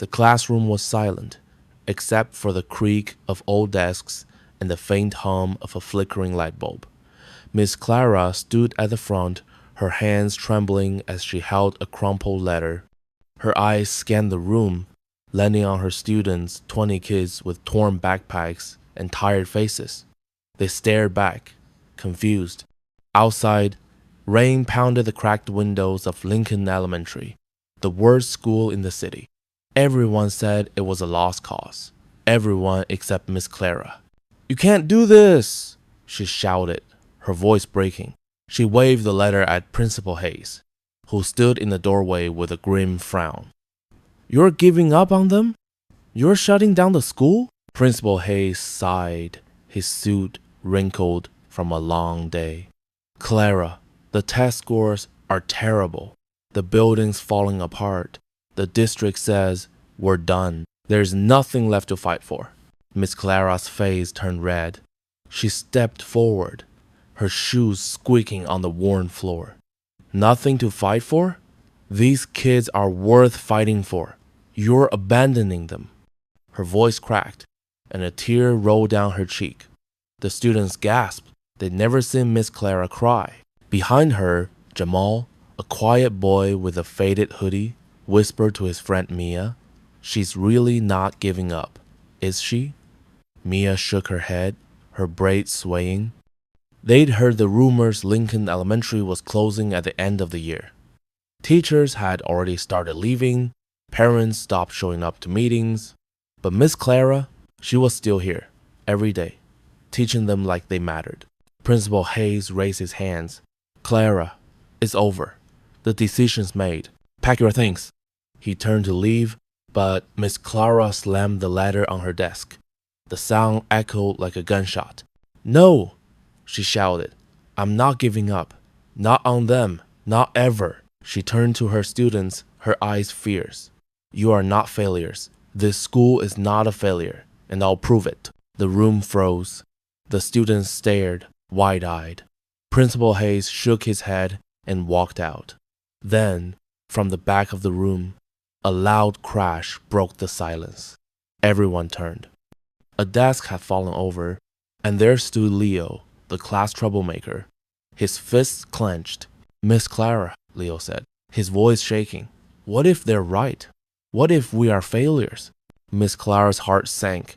The classroom was silent, except for the creak of old desks and the faint hum of a flickering light bulb. Miss Clara stood at the front, her hands trembling as she held a crumpled letter. Her eyes scanned the room, landing on her students, 20 kids with torn backpacks and tired faces. They stared back, confused. Outside, rain pounded the cracked windows of Lincoln Elementary, the worst school in the city. Everyone said it was a lost cause. Everyone except Miss Clara. "You can't do this!" she shouted, her voice breaking. She waved the letter at Principal Hayes, who stood in the doorway with a grim frown. "You're giving up on them? You're shutting down the school?" Principal Hayes sighed, his suit wrinkled from a long day. "Clara, the test scores are terrible. The building's falling apart. The district says we're done. There's nothing left to fight for." Miss Clara's face turned red. She stepped forward, her shoes squeaking on the worn floor. "Nothing to fight for? These kids are worth fighting for. You're abandoning them." Her voice cracked, and a tear rolled down her cheek. The students gasped. They'd never seen Miss Clara cry. Behind her, Jamal, a quiet boy with a faded hoodie, whispered to his friend Mia, "She's really not giving up, is she?" Mia shook her head, her braids swaying. They'd heard the rumors Lincoln Elementary was closing at the end of the year. Teachers had already started leaving, parents stopped showing up to meetings, but Miss Clara, she was still here, every day, teaching them like they mattered. Principal Hayes raised his hands. "Clara, it's over. The decision's made. Pack your things." He turned to leave, but Miss Clara slammed the letter on her desk. The sound echoed like a gunshot. "No!" she shouted. "I'm not giving up. Not on them. Not ever." She turned to her students, her eyes fierce. "You are not failures. This school is not a failure, and I'll prove it." The room froze. The students stared, wide-eyed. Principal Hayes shook his head and walked out. Then, from the back of the room, a loud crash broke the silence. Everyone turned. A desk had fallen over, and there stood Leo, the class troublemaker, his fists clenched. "Miss Clara," Leo said, his voice shaking. "What if they're right? What if we are failures?" Miss Clara's heart sank.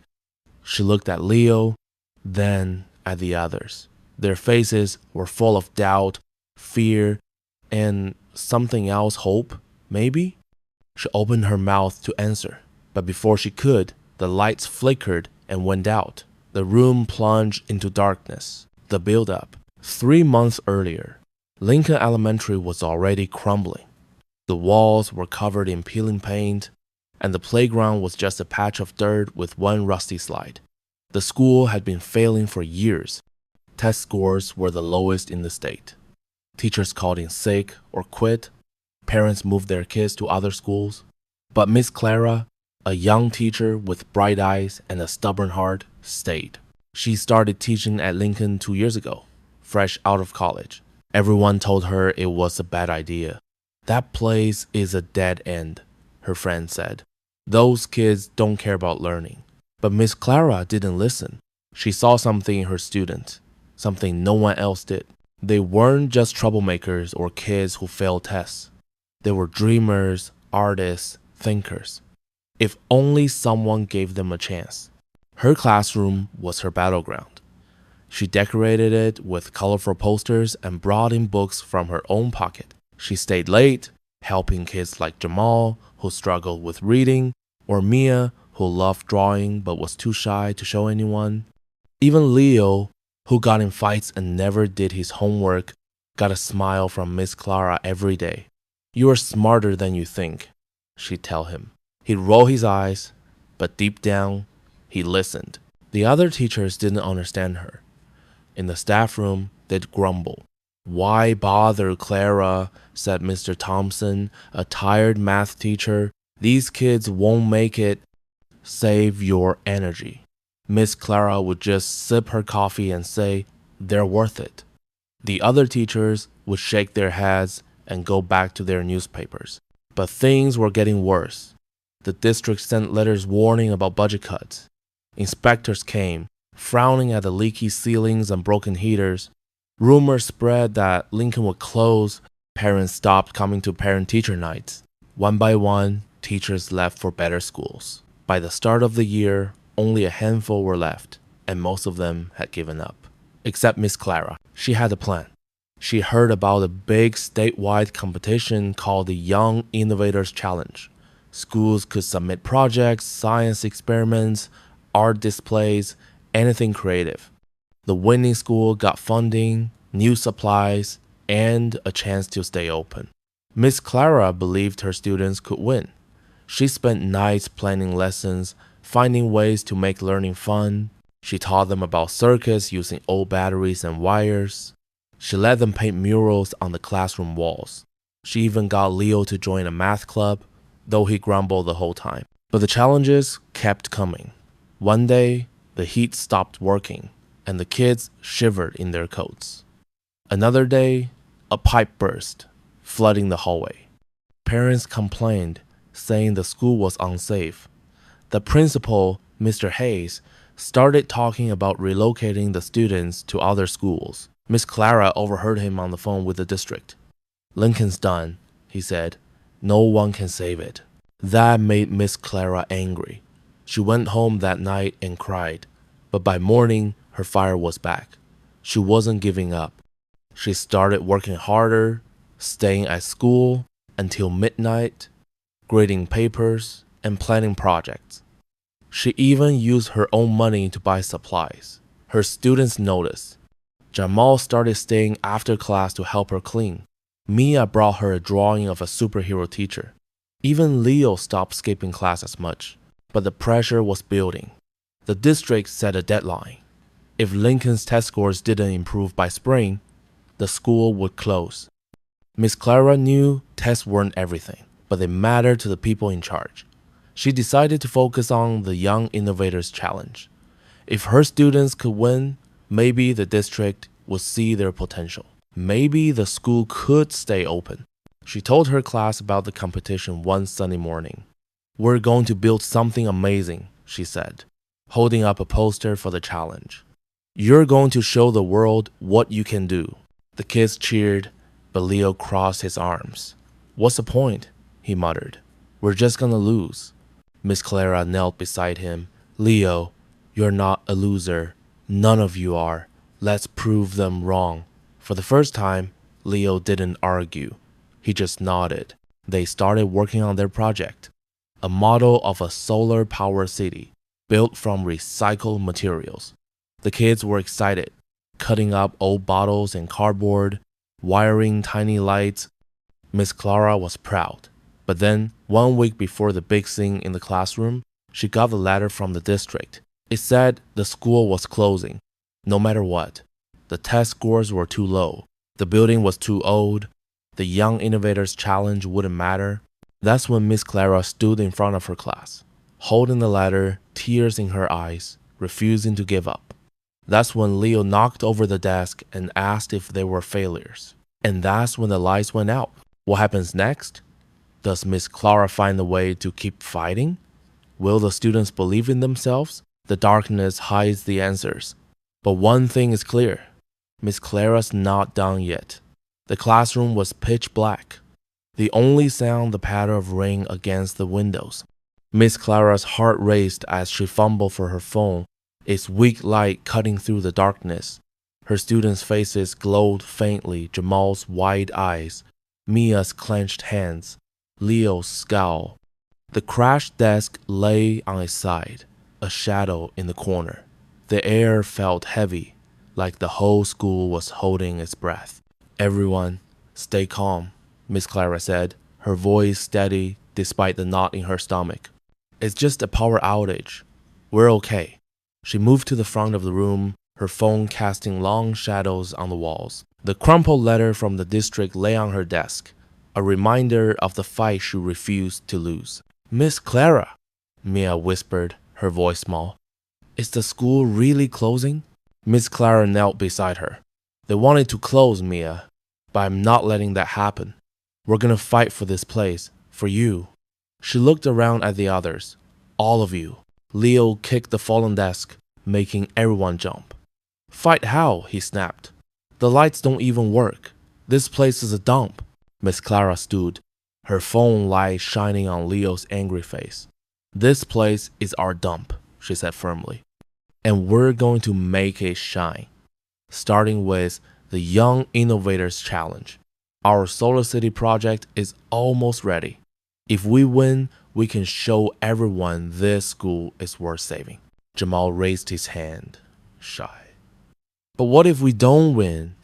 She looked at Leo, then at the others. Their faces were full of doubt, fear, and something else, hope, maybe? She opened her mouth to answer, but before she could, the lights flickered and went out. The room plunged into darkness. The build-up. 3 months earlier, Lincoln Elementary was already crumbling. The walls were covered in peeling paint, and the playground was just a patch of dirt with one rusty slide. The school had been failing for years. Test scores were the lowest in the state. Teachers called in sick or quit. Parents moved their kids to other schools. But Miss Clara, a young teacher with bright eyes and a stubborn heart, stayed. She started teaching at Lincoln 2 years ago, fresh out of college. Everyone told her it was a bad idea. "That place is a dead end," her friend said. "Those kids don't care about learning." But Miss Clara didn't listen. She saw something in her students, something no one else did. They weren't just troublemakers or kids who failed tests. They were dreamers, artists, thinkers. If only someone gave them a chance. Her classroom was her battleground. She decorated it with colorful posters and brought in books from her own pocket. She stayed late, helping kids like Jamal, who struggled with reading, or Mia, who loved drawing but was too shy to show anyone. Even Leo, who got in fights and never did his homework, got a smile from Miss Clara every day. "You are smarter than you think," she'd tell him. He'd roll his eyes, but deep down, he listened. The other teachers didn't understand her. In the staff room, they'd grumble. "Why bother, Clara?" said Mr. Thompson, a tired math teacher. "These kids won't make it." "Save your energy." Miss Clara would just sip her coffee and say, "They're worth it." The other teachers would shake their heads and go back to their newspapers. But things were getting worse. The district sent letters warning about budget cuts. Inspectors came, frowning at the leaky ceilings and broken heaters. Rumors spread that Lincoln would close. Parents stopped coming to parent-teacher nights. One by one, teachers left for better schools. By the start of the year, only a handful were left, and most of them had given up. Except Miss Clara. She had a plan. She heard about a big statewide competition called the Young Innovators Challenge. Schools could submit projects, science experiments, art displays, anything creative. The winning school got funding, new supplies, and a chance to stay open. Miss Clara believed her students could win. She spent nights planning lessons, finding ways to make learning fun. She taught them about circuits using old batteries and wires. She let them paint murals on the classroom walls. She even got Leo to join a math club, though he grumbled the whole time. But the challenges kept coming. One day, the heat stopped working, and the kids shivered in their coats. Another day, a pipe burst, flooding the hallway. Parents complained, saying the school was unsafe. The principal, Mr. Hayes, started talking about relocating the students to other schools. Miss Clara overheard him on the phone with the district. "Lincoln's done," he said. "No one can save it." That made Miss Clara angry. She went home that night and cried, but by morning, her fire was back. She wasn't giving up. She started working harder, staying at school until midnight, grading papers, and planning projects. She even used her own money to buy supplies. Her students noticed. Jamal started staying after class to help her clean. Mia brought her a drawing of a superhero teacher. Even Leo stopped skipping class as much. But the pressure was building. The district set a deadline. If Lincoln's test scores didn't improve by spring, the school would close. Miss Clara knew tests weren't everything, but they mattered to the people in charge. She decided to focus on the Young Innovators Challenge. If her students could win, maybe the district would see their potential. Maybe the school could stay open. She told her class about the competition one Sunday morning. "We're going to build something amazing," she said, holding up a poster for the challenge. "You're going to show the world what you can do." The kids cheered, but Leo crossed his arms. "What's the point?" he muttered. "We're just gonna lose." Miss Clara knelt beside him. "Leo, you're not a loser. None of you are. Let's prove them wrong." For the first time, Leo didn't argue. He just nodded. They started working on their project. A model of a solar power city built from recycled materials. The kids were excited, cutting up old bottles and cardboard, wiring tiny lights. Miss Clara was proud. But then, 1 week before the big scene in the classroom, she got the letter from the district. It said the school was closing, no matter what. The test scores were too low. The building was too old. The Young Innovators Challenge wouldn't matter. That's when Miss Clara stood in front of her class, holding the letter, tears in her eyes, refusing to give up. That's when Leo knocked over the desk and asked if they were failures. And that's when the lights went out. What happens next? Does Miss Clara find a way to keep fighting? Will the students believe in themselves? The darkness hides the answers. But one thing is clear. Miss Clara's not done yet. The classroom was pitch black. The only sound the patter of rain against the windows. Miss Clara's heart raced as she fumbled for her phone, its weak light cutting through the darkness. Her students' faces glowed faintly, Jamal's wide eyes, Mia's clenched hands, Leo's scowl. The crashed desk lay on its side, a shadow in the corner. The air felt heavy, like the whole school was holding its breath. "Everyone, stay calm," Miss Clara said, her voice steady despite the knot in her stomach. "It's just a power outage. We're okay." She moved to the front of the room, her phone casting long shadows on the walls. The crumpled letter from the district lay on her desk, a reminder of the fight she refused to lose. "Miss Clara," Mia whispered, her voice small. "Is the school really closing?" Miss Clara knelt beside her. "They wanted to close, Mia, but I'm not letting that happen. We're gonna fight for this place, for you." She looked around at the others. All of you. Leo kicked the fallen desk, making everyone jump. Fight how? He snapped. The lights don't even work. This place is a dump. Miss Clara stood, her phone light shining on Leo's angry face. This place is our dump, she said firmly. And we're going to make it shine. Starting with the Young Innovators Challenge. Our Solar City project is almost ready. If we win, we can show everyone this school is worth saving. Jamal raised his hand, shy. But what if we don't win?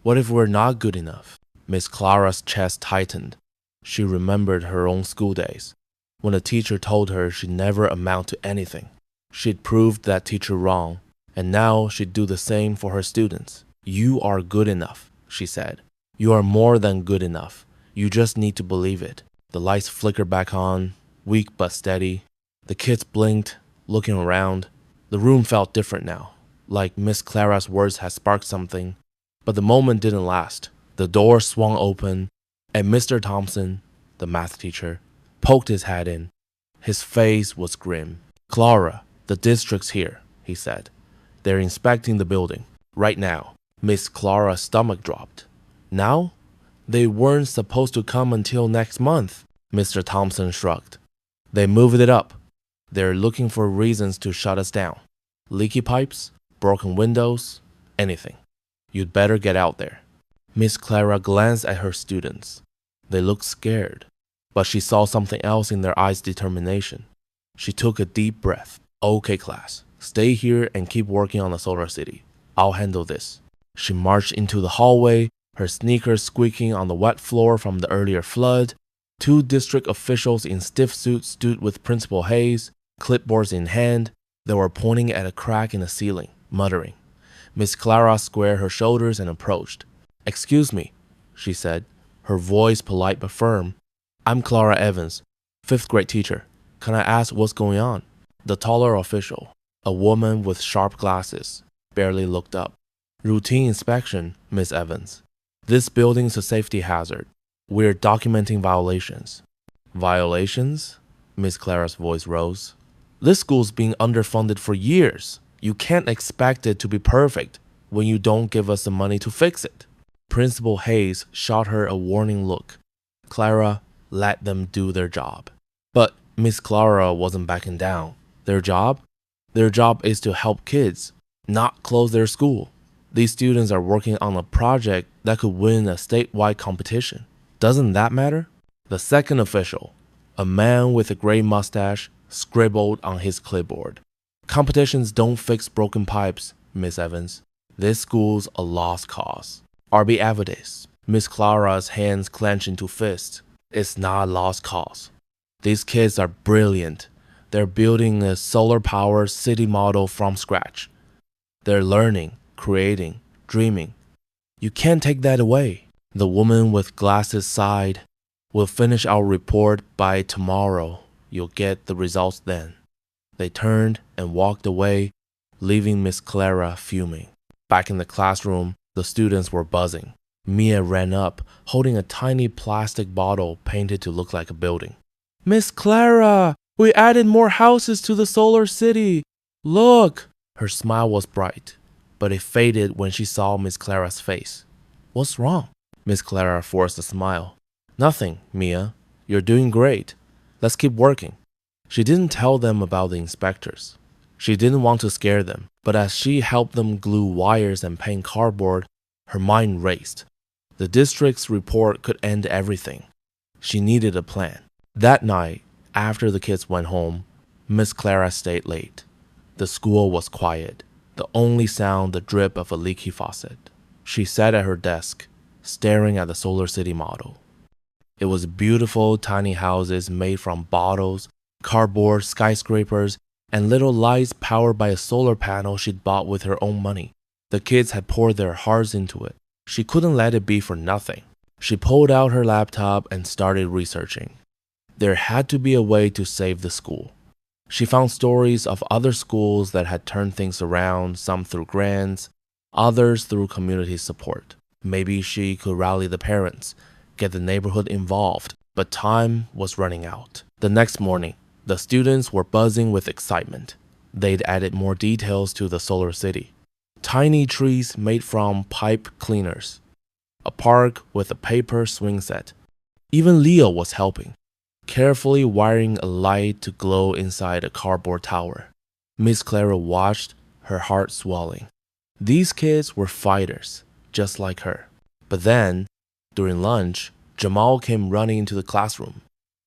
What if we're not good enough? Miss Clara's chest tightened. She remembered her own school days, when a teacher told her she'd never amount to anything. She'd proved that teacher wrong, and now she'd do the same for her students. You are good enough, she said. You are more than good enough. You just need to believe it. The lights flickered back on, weak but steady. The kids blinked, looking around. The room felt different now, like Miss Clara's words had sparked something. But the moment didn't last. The door swung open, and Mr. Thompson, the math teacher, poked his head in. His face was grim. Clara, the district's here, he said. They're inspecting the building. Right now. Miss Clara's stomach dropped. Now? They weren't supposed to come until next month. Mr. Thompson shrugged. They moved it up. They're looking for reasons to shut us down. Leaky pipes, broken windows, anything. You'd better get out there. Miss Clara glanced at her students. They looked scared, but she saw something else in their eyes' determination. She took a deep breath. Okay, class, stay here and keep working on the Solar City. I'll handle this. She marched into the hallway, her sneakers squeaking on the wet floor from the earlier flood. 2 district officials in stiff suits stood with Principal Hayes, clipboards in hand. They were pointing at a crack in the ceiling, muttering. Miss Clara squared her shoulders and approached. Excuse me, she said, her voice polite but firm. I'm Clara Evans, 5th grade teacher. Can I ask what's going on? The taller official, a woman with sharp glasses, barely looked up. Routine inspection, Miss Evans. This building's a safety hazard. We're documenting violations. Violations? Miss Clara's voice rose. This school's been underfunded for years. You can't expect it to be perfect when you don't give us the money to fix it. Principal Hayes shot her a warning look. Clara, let them do their job. But Miss Clara wasn't backing down. Their job? Their job is to help kids, not close their school. These students are working on a project that could win a statewide competition. Doesn't that matter? The second official, a man with a gray mustache, scribbled on his clipboard. Competitions don't fix broken pipes, Miss Evans. This school's a lost cause. R.B. Avides. Miss Clara's hands clenched into fists. It's not a lost cause. These kids are brilliant. They're building a solar-powered city model from scratch. They're learning, creating, dreaming. You can't take that away. The woman with glasses sighed. We'll finish our report by tomorrow. You'll get the results then. They turned and walked away, leaving Miss Clara fuming. Back in the classroom, the students were buzzing. Mia ran up, holding a tiny plastic bottle painted to look like a building. Miss Clara, we added more houses to the Solar City. Look! Her smile was bright, but it faded when she saw Miss Clara's face. What's wrong? Miss Clara forced a smile. Nothing, Mia. You're doing great. Let's keep working. She didn't tell them about the inspectors. She didn't want to scare them, but as she helped them glue wires and paint cardboard, her mind raced. The district's report could end everything. She needed a plan. That night, after the kids went home, Miss Clara stayed late. The school was quiet, the only sound the drip of a leaky faucet. She sat at her desk, staring at the Solar City model. It was beautiful tiny houses made from bottles, cardboard, skyscrapers, and little lights powered by a solar panel she'd bought with her own money. The kids had poured their hearts into it. She couldn't let it be for nothing. She pulled out her laptop and started researching. There had to be a way to save the school. She found stories of other schools that had turned things around, some through grants, others through community support. Maybe she could rally the parents, get the neighborhood involved, but time was running out. The next morning, the students were buzzing with excitement. They'd added more details to the solar city. Tiny trees made from pipe cleaners, a park with a paper swing set. Even Leo was helping, carefully wiring a light to glow inside a cardboard tower. Miss Clara watched, her heart swelling. These kids were fighters, just like her. But then, during lunch, Jamal came running into the classroom,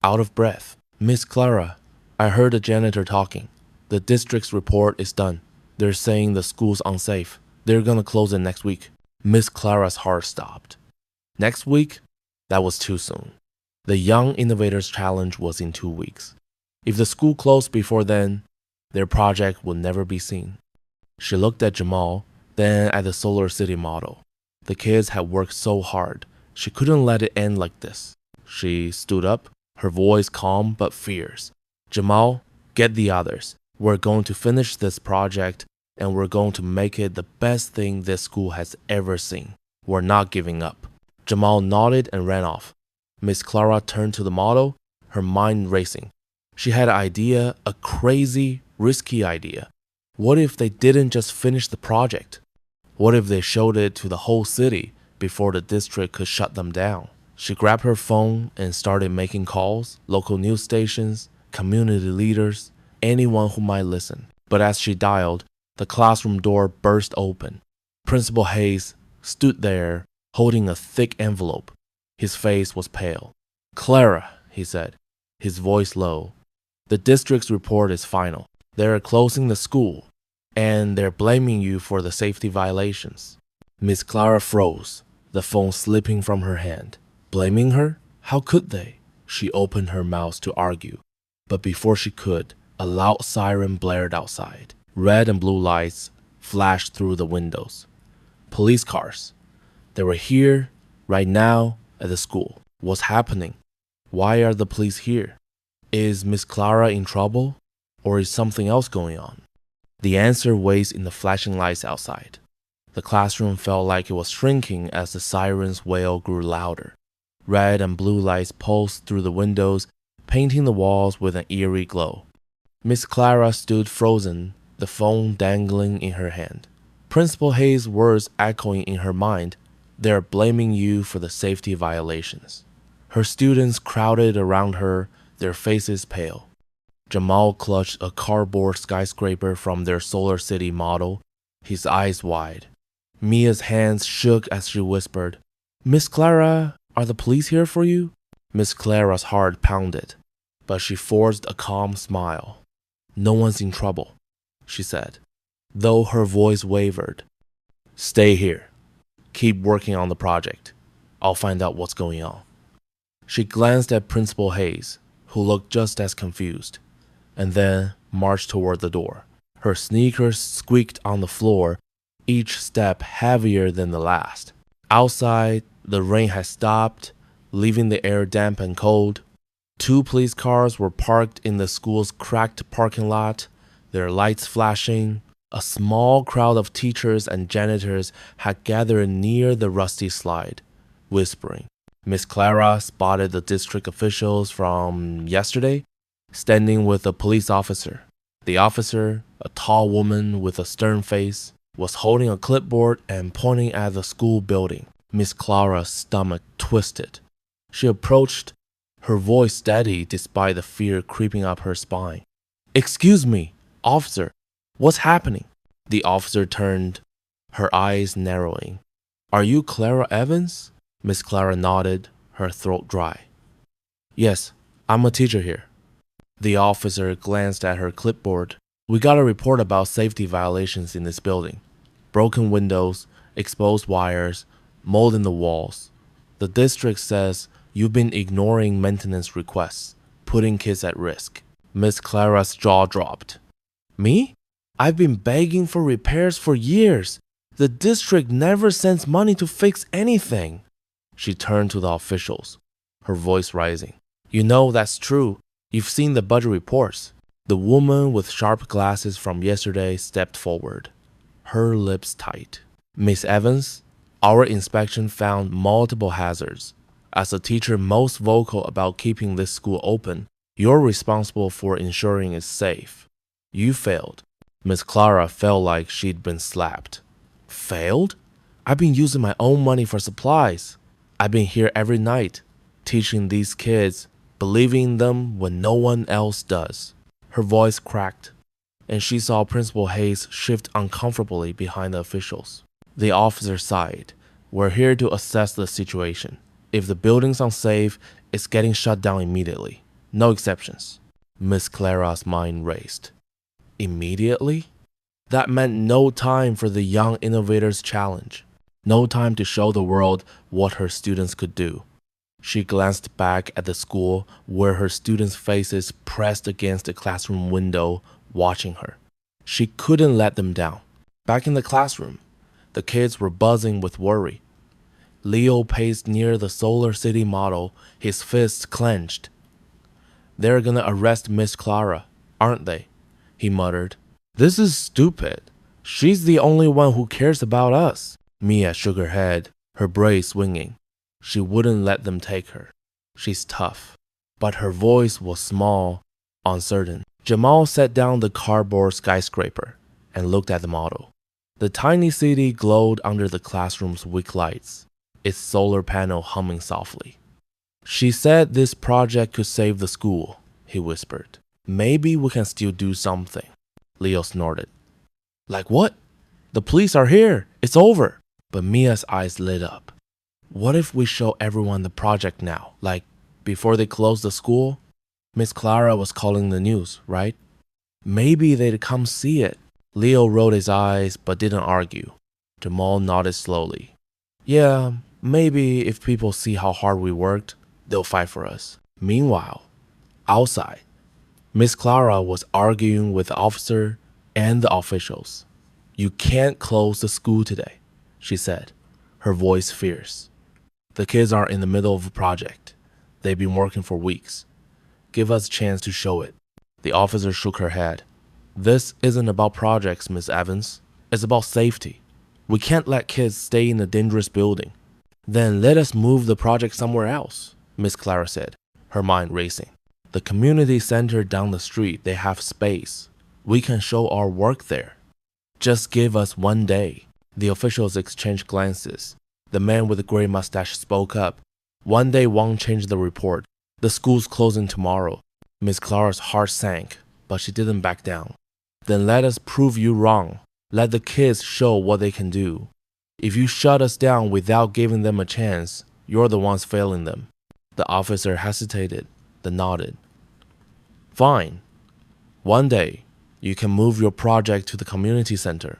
out of breath. Miss Clara, I heard the janitor talking. The district's report is done. They're saying the school's unsafe. They're gonna close it next week. Miss Clara's heart stopped. Next week? That was too soon. The Young Innovators Challenge was in 2 weeks. If the school closed before then, their project would never be seen. She looked at Jamal, then at the Solar City model. The kids had worked so hard. She couldn't let it end like this. She stood up, her voice calm but fierce. Jamal, get the others. We're going to finish this project and we're going to make it the best thing this school has ever seen. We're not giving up. Jamal nodded and ran off. Miss Clara turned to the model, her mind racing. She had an idea, a crazy, risky idea. What if they didn't just finish the project? What if they showed it to the whole city before the district could shut them down? She grabbed her phone and started making calls, local news stations, community leaders, anyone who might listen. But as she dialed, the classroom door burst open. Principal Hayes stood there, holding a thick envelope. His face was pale. Clara, he said, his voice low. The district's report is final. They're closing the school, and they're blaming you for the safety violations. Miss Clara froze, the phone slipping from her hand. Blaming her? How could they? She opened her mouth to argue. But before she could, a loud siren blared outside. Red and blue lights flashed through the windows. Police cars. They were here, right now, at the school. What's happening? Why are the police here? Is Miss Clara in trouble? Or is something else going on? The answer waits in the flashing lights outside. The classroom felt like it was shrinking as the siren's wail grew louder. Red and blue lights pulsed through the windows, painting the walls with an eerie glow. Miss Clara stood frozen, the phone dangling in her hand. Principal Hayes' words echoing in her mind. They're blaming you for the safety violations. Her students crowded around her, their faces pale. Jamal clutched a cardboard skyscraper from their Solar City model, his eyes wide. Mia's hands shook as she whispered, Miss Clara, are the police here for you? Miss Clara's heart pounded, but she forced a calm smile. No one's in trouble, she said, though her voice wavered. Stay here. Keep working on the project. I'll find out what's going on. She glanced at Principal Hayes, who looked just as confused, and then marched toward the door. Her sneakers squeaked on the floor, each step heavier than the last. Outside, the rain had stopped, leaving the air damp and cold. 2 police cars were parked in the school's cracked parking lot, their lights flashing. A small crowd of teachers and janitors had gathered near the rusty slide, whispering. Miss Clara spotted the district officials from yesterday, standing with a police officer. The officer, a tall woman with a stern face, was holding a clipboard and pointing at the school building. Miss Clara's stomach twisted. She approached, her voice steady despite the fear creeping up her spine. Excuse me, officer. What's happening? The officer turned, her eyes narrowing. Are you Clara Evans? Miss Clara nodded, her throat dry. Yes, I'm a teacher here. The officer glanced at her clipboard. We got a report about safety violations in this building. Broken windows, exposed wires, mold in the walls. The district says you've been ignoring maintenance requests, putting kids at risk. Miss Clara's jaw dropped. Me? I've been begging for repairs for years. The district never sends money to fix anything. She turned to the officials, her voice rising. You know that's true. You've seen the budget reports. The woman with sharp glasses from yesterday stepped forward, her lips tight. Miss Evans, our inspection found multiple hazards. As a teacher most vocal about keeping this school open, You're responsible for ensuring it's safe. You failed. Miss Clara felt like she'd been slapped. Failed? I've been using my own money for supplies. I've been here every night, teaching these kids, believing in them when no one else does. Her voice cracked, and she saw Principal Hayes shift uncomfortably behind the officials. The officer sighed. We're here to assess the situation. If the building's unsafe, it's getting shut down immediately. No exceptions. Miss Clara's mind raced. Immediately? That meant no time for the Young Innovators Challenge. No time to show the world what her students could do. She glanced back at the school where her students' faces pressed against the classroom window, watching her. She couldn't let them down. Back in the classroom, the kids were buzzing with worry. Leo paced near the Solar City model, his fists clenched. They're gonna arrest Miss Clara, aren't they? He muttered. This is stupid. She's the only one who cares about us. Mia shook her head, her braids swinging. She wouldn't let them take her. She's tough. But her voice was small, uncertain. Jamal set down the cardboard skyscraper and looked at the model. The tiny city glowed under the classroom's weak lights, its solar panel humming softly. She said this project could save the school, he whispered. Maybe we can still do something. Leo snorted. Like what? The police are here. It's over. But Mia's eyes lit up. What if we show everyone the project now? Like, before they close the school? Miss Clara was calling the news, right? Maybe they'd come see it. Leo rolled his eyes but didn't argue. Jamal nodded slowly. Yeah, maybe if people see how hard we worked, they'll fight for us. Meanwhile, outside, Miss Clara was arguing with the officer and the officials. You can't close the school today, she said, her voice fierce. The kids are in the middle of a project. They've been working for weeks. Give us a chance to show it. The officer shook her head. This isn't about projects, Miss Evans. It's about safety. We can't let kids stay in a dangerous building. Then let us move the project somewhere else, Miss Clara said, her mind racing. The community center down the street, they have space. We can show our work there. Just give us one day. The officials exchanged glances. The man with the gray mustache spoke up. One day won't change the report. The school's closing tomorrow. Miss Clara's heart sank, but she didn't back down. Then let us prove you wrong. Let the kids show what they can do. If you shut us down without giving them a chance, you're the ones failing them. The officer hesitated, then nodded. Fine. One day, you can move your project to the community center.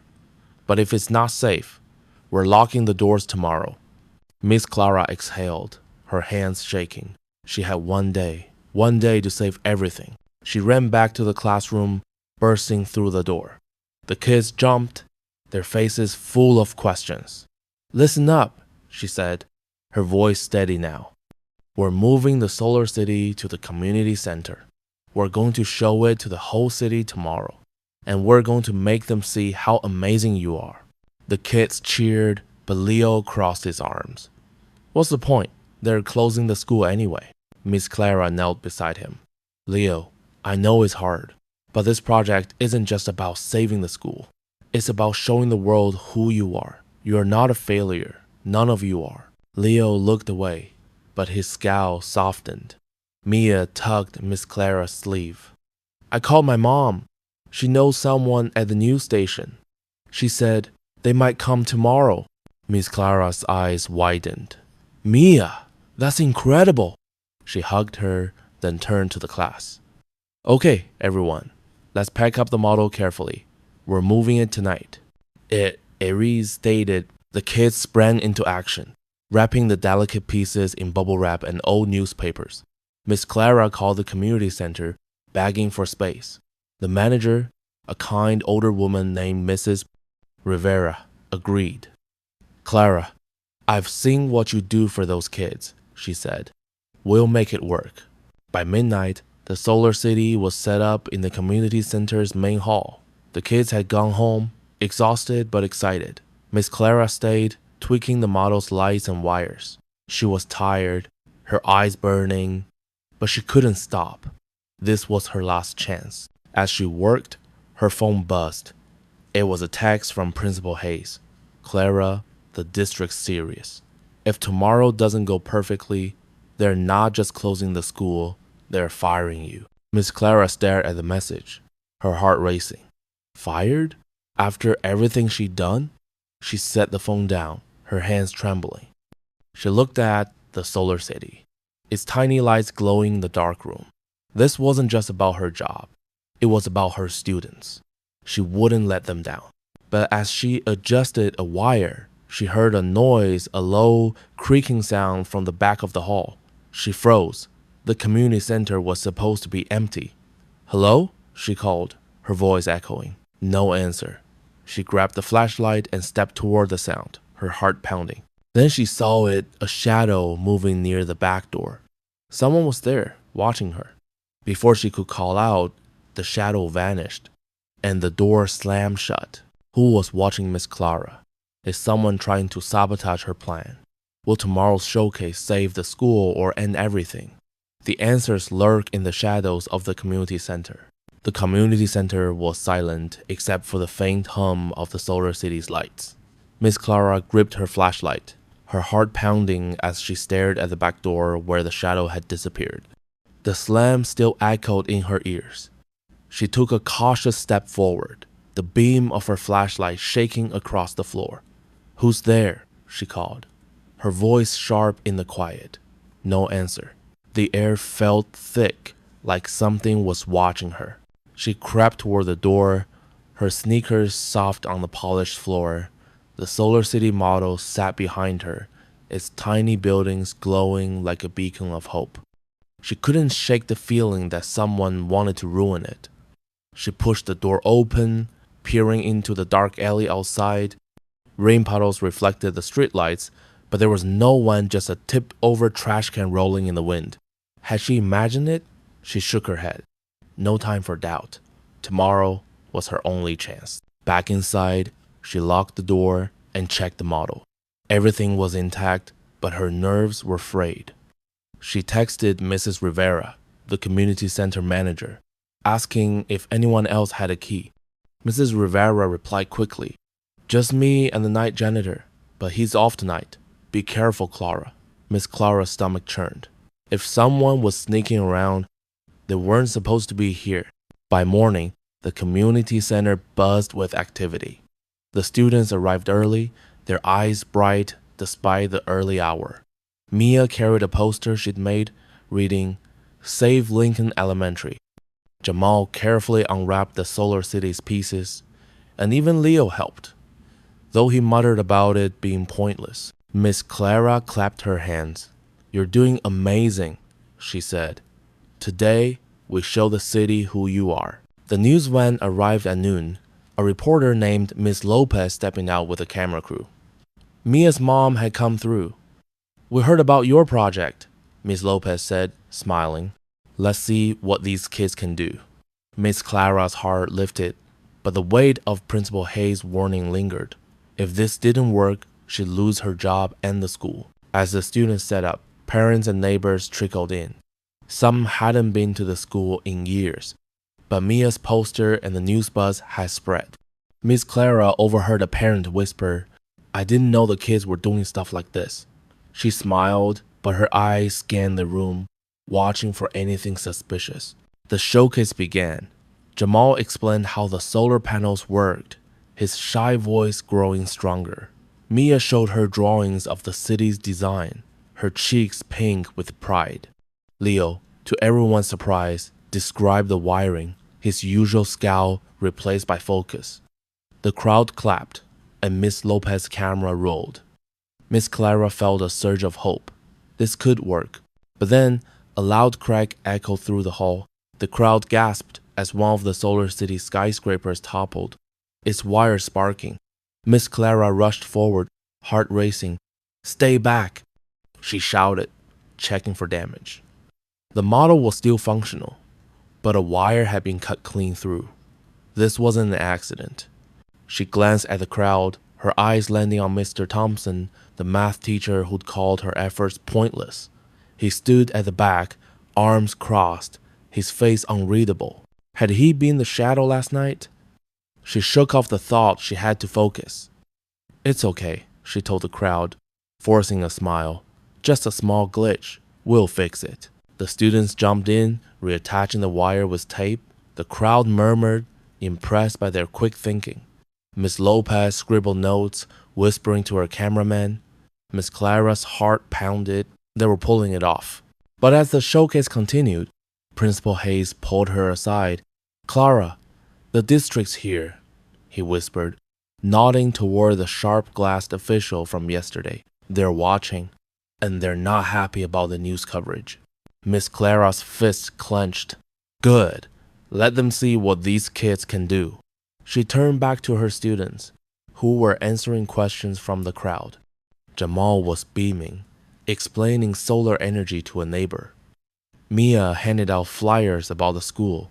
But if it's not safe, we're locking the doors tomorrow. Miss Clara exhaled, her hands shaking. She had one day to save everything. She ran back to the classroom, bursting through the door. The kids jumped, their faces full of questions. Listen up, she said, her voice steady now. We're moving the Solar City to the community center. We're going to show it to the whole city tomorrow. And we're going to make them see how amazing you are. The kids cheered, but Leo crossed his arms. What's the point? They're closing the school anyway. Miss Clara knelt beside him. Leo, I know it's hard, but this project isn't just about saving the school. It's about showing the world who you are. You are not a failure. None of you are. Leo looked away, but his scowl softened. Mia tugged Miss Clara's sleeve. I called my mom. She knows someone at the news station. She said they might come tomorrow. Miss Clara's eyes widened. Mia, that's incredible. She hugged her, then turned to the class. Okay, everyone, let's pack up the model carefully. We're moving it tonight. Aries stated. The kids sprang into action, wrapping the delicate pieces in bubble wrap and old newspapers. Miss Clara called the community center, begging for space. The manager, a kind older woman named Mrs. Rivera, agreed. Clara, I've seen what you do for those kids, she said. We'll make it work. By midnight, the Solar City was set up in the community center's main hall. The kids had gone home, exhausted but excited. Miss Clara stayed, tweaking the model's lights and wires. She was tired, her eyes burning, but she couldn't stop. This was her last chance. As she worked, her phone buzzed. It was a text from Principal Hayes. Clara, the district's serious. If tomorrow doesn't go perfectly, they're not just closing the school, they're firing you. Miss Clara stared at the message, her heart racing. Fired? After everything she'd done? She set the phone down, her hands trembling. She looked at the solar city, its tiny lights glowing in the dark room. This wasn't just about her job. It was about her students. She wouldn't let them down. But as she adjusted a wire, she heard a noise, a low, creaking sound from the back of the hall. She froze. The community center was supposed to be empty. Hello? She called, her voice echoing. No answer. She grabbed the flashlight and stepped toward the sound, her heart pounding. Then she saw it, a shadow moving near the back door. Someone was there, watching her. Before she could call out, the shadow vanished, and the door slammed shut. Who was watching Miss Clara? Is someone trying to sabotage her plan? Will tomorrow's showcase save the school or end everything? The answers lurk in the shadows of the community center. The community center was silent except for the faint hum of the solar city's lights. Miss Clara gripped her flashlight, her heart pounding as she stared at the back door where the shadow had disappeared. The slam still echoed in her ears. She took a cautious step forward, the beam of her flashlight shaking across the floor. Who's there? She called, her voice sharp in the quiet. No answer. The air felt thick, like something was watching her. She crept toward the door, her sneakers soft on the polished floor. The Solar City model sat behind her, its tiny buildings glowing like a beacon of hope. She couldn't shake the feeling that someone wanted to ruin it. She pushed the door open, peering into the dark alley outside. Rain puddles reflected the streetlights, but there was no one, just a tipped-over trash can rolling in the wind. Had she imagined it? She shook her head. No time for doubt. Tomorrow was her only chance. Back inside, she locked the door and checked the model. Everything was intact, but her nerves were frayed. She texted Mrs. Rivera, the community center manager, asking if anyone else had a key. Mrs. Rivera replied quickly, "Just me and the night janitor, but he's off tonight. Be careful, Clara." Miss Clara's stomach churned. If someone was sneaking around, they weren't supposed to be here. By morning, the community center buzzed with activity. The students arrived early, their eyes bright despite the early hour. Mia carried a poster she'd made, reading, "Save Lincoln Elementary." Jamal carefully unwrapped the Solar City's pieces, and even Leo helped, though he muttered about it being pointless. Miss Clara clapped her hands. "You're doing amazing," she said. "Today, we show the city who you are." The news van arrived at noon, a reporter named Miss Lopez stepping out with a camera crew. Mia's mom had come through. "We heard about your project," Miss Lopez said, smiling. "Let's see what these kids can do." Miss Clara's heart lifted, but the weight of Principal Hayes' warning lingered. If this didn't work, she'd lose her job and the school. As the students set up, parents and neighbors trickled in. Some hadn't been to the school in years, but Mia's poster and the news buzz had spread. Miss Clara overheard a parent whisper, "I didn't know the kids were doing stuff like this." She smiled, but her eyes scanned the room, watching for anything suspicious. The showcase began. Jamal explained how the solar panels worked, his shy voice growing stronger. Mia showed her drawings of the city's design, her cheeks pink with pride. Leo, to everyone's surprise, described the wiring, his usual scowl replaced by focus. The crowd clapped, and Miss Lopez's camera rolled. Miss Clara felt a surge of hope. This could work. But then, a loud crack echoed through the hall. The crowd gasped as one of the Solar City skyscrapers toppled, its wires sparking. Miss Clara rushed forward, heart racing. "Stay back!" she shouted, checking for damage. The model was still functional, but a wire had been cut clean through. This wasn't an accident. She glanced at the crowd, her eyes landing on Mr. Thompson, the math teacher who'd called her efforts pointless. He stood at the back, arms crossed, his face unreadable. Had he been the shadow last night? She shook off the thought she had to focus. It's okay, she told the crowd, forcing a smile. Just a small glitch. We'll fix it. The students jumped in, reattaching the wire with tape. The crowd murmured, impressed by their quick thinking. Miss Lopez scribbled notes, whispering to her cameraman. Miss Clara's heart pounded. They were pulling it off. But as the showcase continued, Principal Hayes pulled her aside. Clara, the district's here, he whispered, nodding toward the sharp-glassed official from yesterday. They're watching, and they're not happy about the news coverage. Miss Clara's fists clenched. Good. Let them see what these kids can do. She turned back to her students, who were answering questions from the crowd. Jamal was beaming, explaining solar energy to a neighbor. Mia handed out flyers about the school.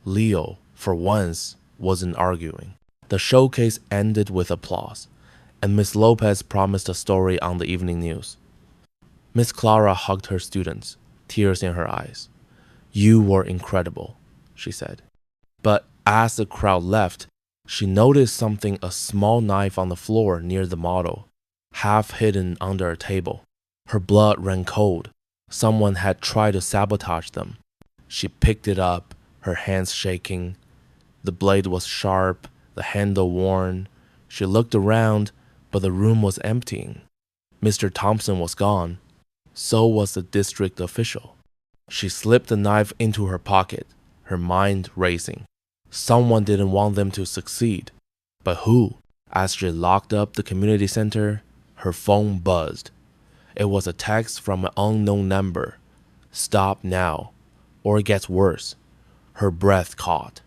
Leo, for once, wasn't arguing. The showcase ended with applause, and Miss Lopez promised a story on the evening news. Miss Clara hugged her students, tears in her eyes. You were incredible, she said. But as the crowd left, she noticed something, a small knife on the floor near the model, half hidden under a table. Her blood ran cold. Someone had tried to sabotage them. She picked it up, her hands shaking. The blade was sharp, the handle worn. She looked around, but the room was emptying. Mr. Thompson was gone. So was the district official. She slipped the knife into her pocket, her mind racing. Someone didn't want them to succeed. But who? As she locked up the community center, her phone buzzed. It was a text from an unknown number. Stop now, or it gets worse. Her breath caught.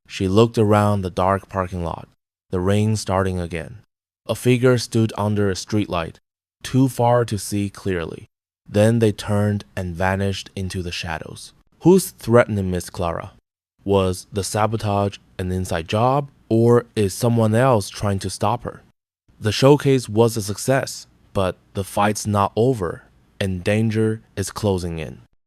She looked around the dark parking lot, the rain starting again. A figure stood under a streetlight, too far to see clearly. Then they turned and vanished into the shadows. Who's threatening Miss Clara? Was the sabotage an inside job, or is someone else trying to stop her? The showcase was a success, but the fight's not over, and danger is closing in.